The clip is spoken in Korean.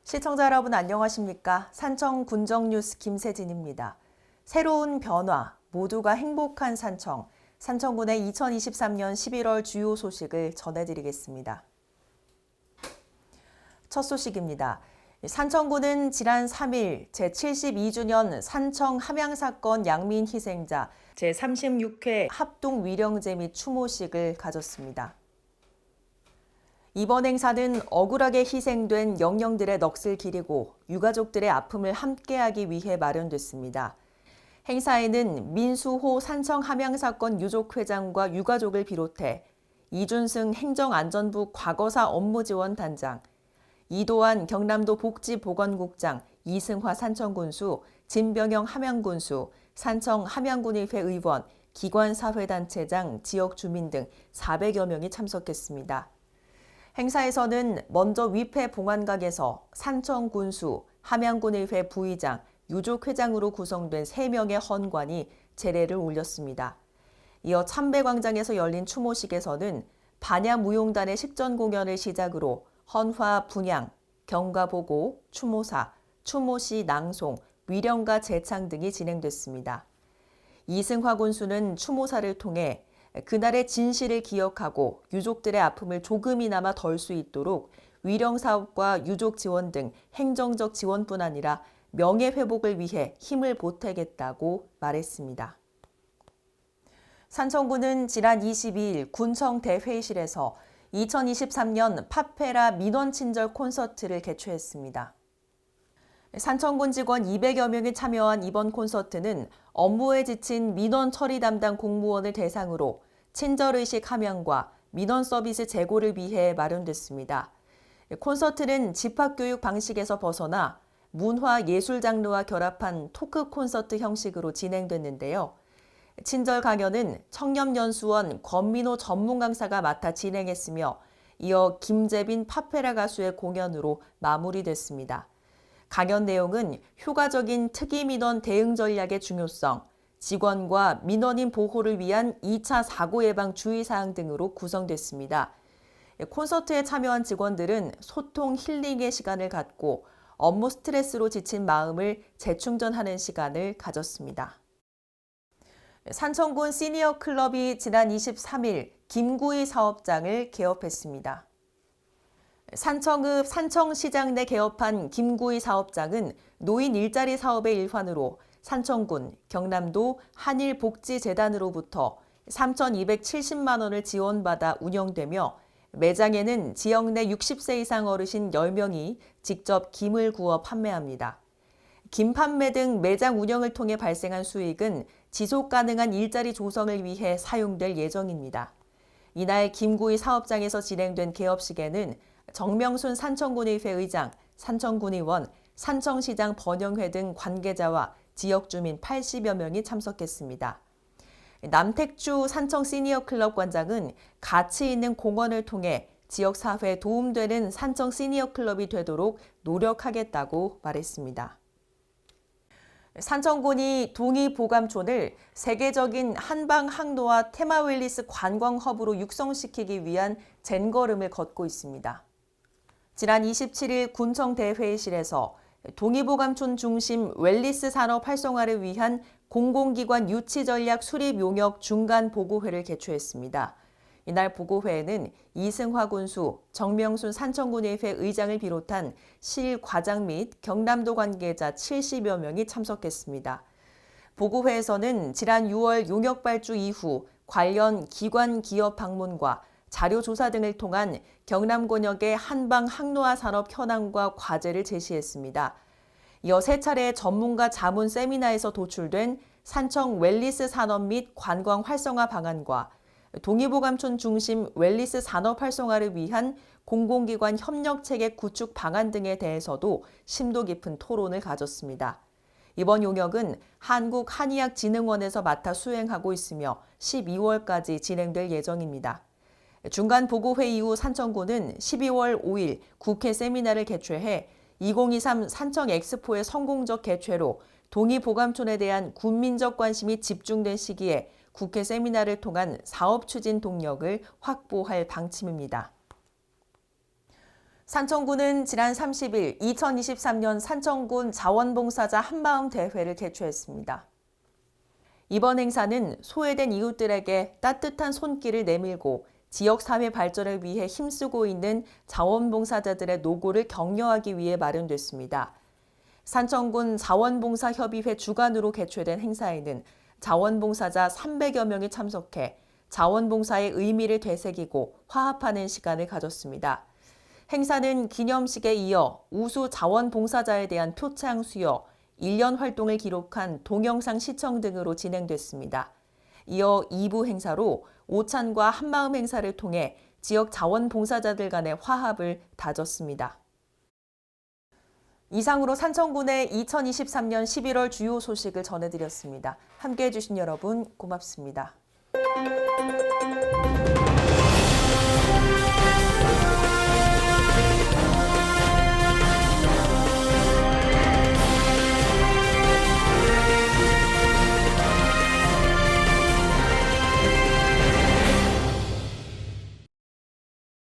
시청자 여러분 안녕하십니까? 산청 군정뉴스 김세진입니다. 새로운 변화, 모두가 행복한 산청, 산청군의 2023년 11월 주요 소식을 전해드리겠습니다. 첫 소식입니다. 산청군은 지난 3일 제72주년 산청 함양사건 양민 희생자 제36회 합동위령제 및 추모식을 가졌습니다. 이번 행사는 억울하게 희생된 영령들의 넋을 기리고 유가족들의 아픔을 함께하기 위해 마련됐습니다. 행사에는 민수호 산청 함양사건 유족회장과 유가족을 비롯해 이준승 행정안전부 과거사 업무지원단장, 이도환 경남도 복지보건국장, 이승화 산청군수, 진병영 함양군수, 산청 함양군의회 의원, 기관사회단체장, 지역주민 등 400여 명이 참석했습니다. 행사에서는 먼저 위패 봉안각에서 산청군수, 함양군의회 부의장, 유족회장으로 구성된 3명의 헌관이 제례를 올렸습니다. 이어 참배광장에서 열린 추모식에서는 반야무용단의 식전 공연을 시작으로 헌화 분양, 경가보고, 추모사, 추모시 낭송, 위령가 제창 등이 진행됐습니다. 이승화 군수는 추모사를 통해 그날의 진실을 기억하고 유족들의 아픔을 조금이나마 덜 수 있도록 위령사업과 유족 지원 등 행정적 지원뿐 아니라 명예회복을 위해 힘을 보태겠다고 말했습니다. 산청군은 지난 22일 군청 대회의실에서 2023년 파페라 민원친절 콘서트를 개최했습니다. 산청군 직원 200여 명이 참여한 이번 콘서트는 업무에 지친 민원 처리 담당 공무원을 대상으로 친절의식 함양과 민원 서비스 제고를 위해 마련됐습니다. 콘서트는 집합교육 방식에서 벗어나 문화 예술 장르와 결합한 토크 콘서트 형식으로 진행됐는데요. 친절 강연은 청렴연수원 권민호 전문 강사가 맡아 진행했으며 이어 김재빈 파페라 가수의 공연으로 마무리됐습니다. 강연 내용은 효과적인 특이민원 대응 전략의 중요성, 직원과 민원인 보호를 위한 2차 사고 예방 주의사항 등으로 구성됐습니다. 콘서트에 참여한 직원들은 소통 힐링의 시간을 갖고 업무 스트레스로 지친 마음을 재충전하는 시간을 가졌습니다. 산청군 시니어 클럽이 지난 23일 김구희 사업장을 개업했습니다. 산청읍 산청시장 내 개업한 김구희 사업장은 노인 일자리 사업의 일환으로 산청군, 경남도 한일복지재단으로부터 3,270만 원을 지원받아 운영되며 매장에는 지역 내 60세 이상 어르신 10명이 직접 김을 구워 판매합니다. 김 판매 등 매장 운영을 통해 발생한 수익은 지속 가능한 일자리 조성을 위해 사용될 예정입니다. 이날 김구희 사업장에서 진행된 개업식에는 정명순 산청군의회 의장, 산청군의원, 산청시장 번영회 등 관계자와 지역주민 80여 명이 참석했습니다. 남택주 산청 시니어 클럽 관장은 가치 있는 공헌을 통해 지역사회에 도움되는 산청 시니어 클럽이 되도록 노력하겠다고 말했습니다. 산청군이 동이보감촌을 세계적인 한방 항로와 테마웰리스 관광 허브로 육성시키기 위한 젠걸음을 걷고 있습니다. 지난 27일 군청 대회의실에서 동이보감촌 중심 웰리스 산업 활성화를 위한 공공기관 유치 전략 수립 용역 중간 보고회를 개최했습니다. 이날 보고회에는 이승화 군수, 정명순 산청군의회 의장을 비롯한 실 과장 및 경남도 관계자 70여 명이 참석했습니다. 보고회에서는 지난 6월 용역 발주 이후 관련 기관 기업 방문과 자료 조사 등을 통한 경남 권역의 한방 항로화 산업 현황과 과제를 제시했습니다. 이어 3차례 전문가 자문 세미나에서 도출된 산청 웰리스 산업 및 관광 활성화 방안과 동이보감촌 중심 웰리스 산업 활성화를 위한 공공기관 협력체계 구축 방안 등에 대해서도 심도 깊은 토론을 가졌습니다. 이번 용역은 한국한의학진흥원에서 맡아 수행하고 있으며 12월까지 진행될 예정입니다. 중간 보고회 이후 산청군은 12월 5일 국회 세미나를 개최해 2023 산청 엑스포의 성공적 개최로 동의보감촌에 대한 국민적 관심이 집중된 시기에 국회 세미나를 통한 사업 추진 동력을 확보할 방침입니다. 산청군은 지난 30일 2023년 산청군 자원봉사자 한마음 대회를 개최했습니다. 이번 행사는 소외된 이웃들에게 따뜻한 손길을 내밀고 지역사회 발전을 위해 힘쓰고 있는 자원봉사자들의 노고를 격려하기 위해 마련됐습니다. 산청군 자원봉사협의회 주관으로 개최된 행사에는 자원봉사자 300여 명이 참석해 자원봉사의 의미를 되새기고 화합하는 시간을 가졌습니다. 행사는 기념식에 이어 우수 자원봉사자에 대한 표창 수여, 1년 활동을 기록한 동영상 시청 등으로 진행됐습니다. 이어 2부 행사로 오찬과 한마음 행사를 통해 지역 자원봉사자들 간의 화합을 다졌습니다. 이상으로 산청군의 2023년 11월 주요 소식을 전해드렸습니다. 함께해 주신 여러분 고맙습니다.